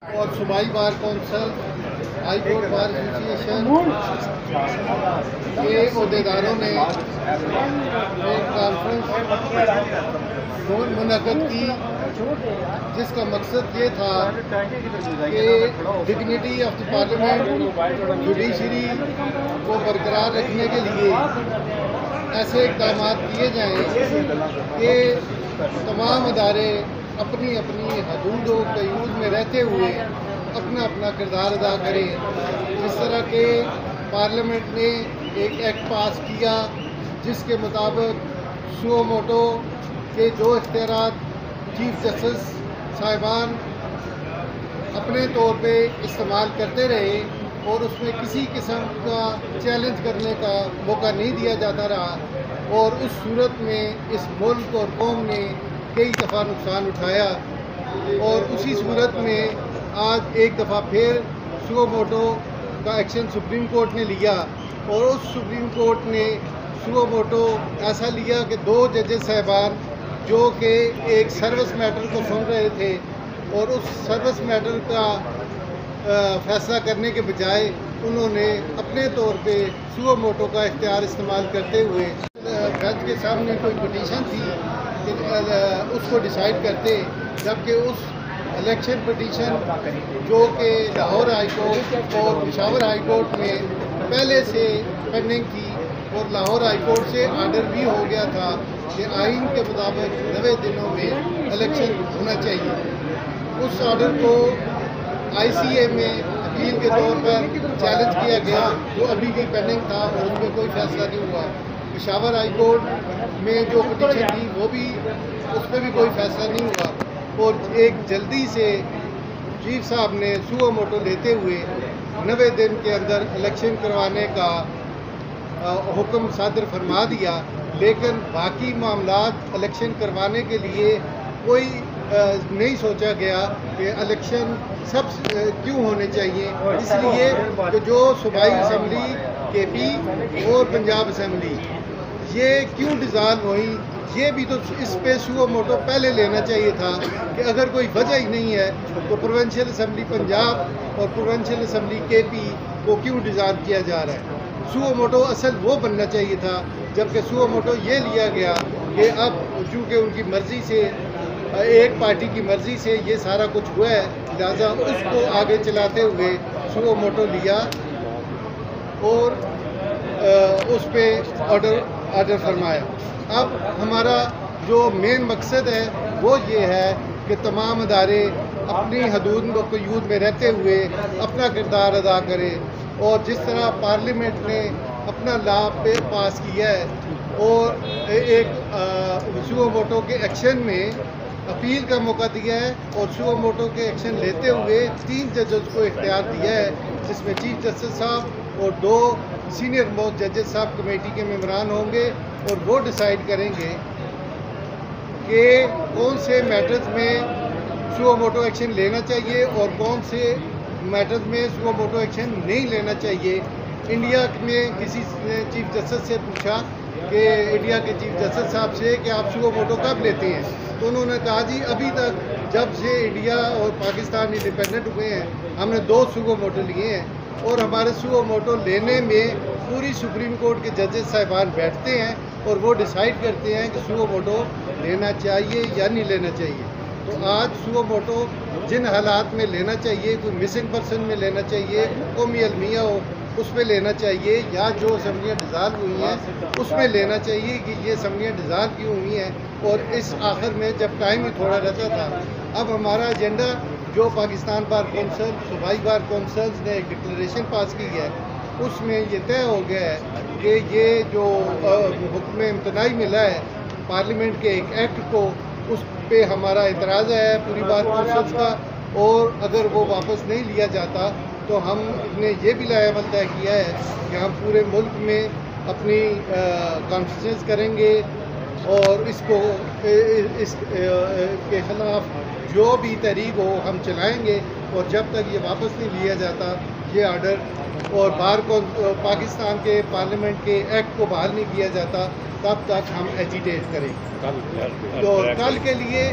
اور صوبائی bar council, high court bar association کے عہدیداروں نے ایک کانفرنس منعقد کی، جس کا مقصد یہ تھا کہ dignity of the parliament, judiciary کو برقرار رکھنے کے لیے ایسے اقدامات کیے جائیں کہ تمام ادارے اپنی اپنی حدود و قیود میں رہتے ہوئے اپنا اپنا کردار ادا کریں۔ جس طرح کہ پارلیمنٹ نے ایک ایکٹ پاس کیا جس کے مطابق سو موٹو کے جو اختیارات چیف جسٹس صاحبان اپنے طور پہ استعمال کرتے رہے اور اس میں کسی قسم کا چیلنج کرنے کا موقع نہیں دیا جاتا رہا، اور اس صورت میں اس ملک اور قوم نے کئی دفعہ نقصان اٹھایا، اور اسی صورت میں آج ایک دفعہ پھر سو موٹو کا ایکشن سپریم کورٹ نے لیا، اور اس سپریم کورٹ نے سو موٹو ایسا لیا کہ دو ججز صاحبان جو کہ ایک سروس میٹر کو سن رہے تھے اور اس سروس میٹر کا فیصلہ کرنے کے بجائے انہوں نے اپنے طور پہ سو موٹو کا اختیار استعمال کرتے ہوئے جج کے سامنے کوئی پٹیشن تھی کہ اس کو ڈیسائیڈ کرتے، جبکہ اس الیکشن پٹیشن جو کہ لاہور ہائی کورٹ اور پشاور ہائی کورٹ میں پہلے سے پینڈنگ تھی، اور لاہور ہائی کورٹ سے آرڈر بھی ہو گیا تھا کہ آئین کے مطابق 90 دنوں میں الیکشن ہونا چاہیے۔ اس آرڈر کو آئی سی اے میں اپیل کے طور پر چیلنج کیا گیا، جو ابھی بھی پینڈنگ تھا اور اس میں کوئی فیصلہ نہیں ہوا۔ پشاور ہائی کورٹ میں جو پٹیشن تھی وہ بھی، اس میں بھی کوئی فیصلہ نہیں ہوا، اور ایک جلدی سے چیف صاحب نے سو موٹو لیتے ہوئے 90 دن کے اندر الیکشن کروانے کا حکم صادر فرما دیا، لیکن باقی معاملات الیکشن کروانے کے لیے کوئی نہیں سوچا گیا کہ الیکشن سب کیوں ہونے چاہیے، اس لیے کہ جو صوبائی اسمبلی کے پی اور پنجاب اسمبلی یہ کیوں ڈیزالو ہوئی، یہ بھی تو اس پہ سو موٹو پہلے لینا چاہیے تھا کہ اگر کوئی وجہ ہی نہیں ہے تو پروونشل اسمبلی پنجاب اور پروونشل اسمبلی کے پی کو کیوں ڈیزالو کیا جا رہا ہے۔ سو موٹو اصل وہ بننا چاہیے تھا، جبکہ سو موٹو یہ لیا گیا کہ اب چونکہ ان کی مرضی سے، ایک پارٹی کی مرضی سے یہ سارا کچھ ہوا ہے، لہٰذا اس کو آگے چلاتے ہوئے سو موٹو لیا اور اس پہ آرڈر فرمایا۔ اب ہمارا جو مین مقصد ہے وہ یہ ہے کہ تمام ادارے اپنی حدود و قیود میں رہتے ہوئے اپنا کردار ادا کریں، اور جس طرح پارلیمنٹ نے اپنا لا پہ پاس کیا ہے اور ایک سو موٹو کے ایکشن میں اپیل کا موقع دیا ہے، اور سو موٹو کے ایکشن لیتے ہوئے 3 ججز کو اختیار دیا ہے، جس میں چیف جسٹس صاحب اور 2 سینئر موسٹ ججز صاحب کمیٹی کے ممبران ہوں گے، اور وہ ڈیسائیڈ کریں گے کہ کون سے میٹرز میں سو موٹو ایکشن لینا چاہیے اور کون سے میٹرز میں سو موٹو ایکشن نہیں لینا چاہیے۔ انڈیا میں کسی نے چیف جسٹس سے پوچھا کہ انڈیا کے چیف جسٹس صاحب سے کہ آپ سو موٹو کب لیتے ہیں، تو انہوں نے کہا جی ابھی تک جب سے انڈیا اور پاکستان انڈیپینڈنٹ ہوئے ہیں ہم نے 2 سو موٹو لیے ہیں، اور ہمارے سو موٹو لینے میں پوری سپریم کورٹ کے ججز صاحبان بیٹھتے ہیں اور وہ ڈیسائیڈ کرتے ہیں کہ سو موٹو لینا چاہیے یا نہیں لینا چاہیے۔ تو آج سو موٹو جن حالات میں لینا چاہیے، کوئی مسنگ پرسن میں لینا چاہیے، قومی المیہ ہو اس میں لینا چاہیے، یا جو اسمبلیاں ڈیزالو ہوئی ہیں اس میں لینا چاہیے کہ یہ اسمبلیاں ڈیزالو کیوں ہوئی ہیں۔ اور اس آخر میں جب ٹائم ہی تھوڑا رہتا تھا، اب ہمارا ایجنڈا جو پاکستان بار کونسل، صوبائی بار کونسلز نے ایک ڈکلریشن پاس کی ہے، اس میں یہ طے ہو گیا ہے کہ یہ جو حکم امتناعی ملا ہے پارلیمنٹ کے ایک ایکٹ کو، اس پہ ہمارا اعتراض ہے پوری بار کونسلز کا، اور اگر وہ واپس نہیں لیا جاتا تو ہم نے یہ بھی لائحہ عمل طے کیا ہے کہ ہم پورے ملک میں اپنی کانفرنس کریں گے، اور اس کے خلاف جو بھی تحریک ہو ہم چلائیں گے، اور جب تک یہ واپس نہیں لیا جاتا یہ آرڈر، اور پاکستان کے پارلیمنٹ کے ایکٹ کو بحال نہیں کیا جاتا، تب تک ہم ایجیٹیٹ کریں گے۔ تو کل کے لیے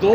2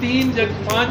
5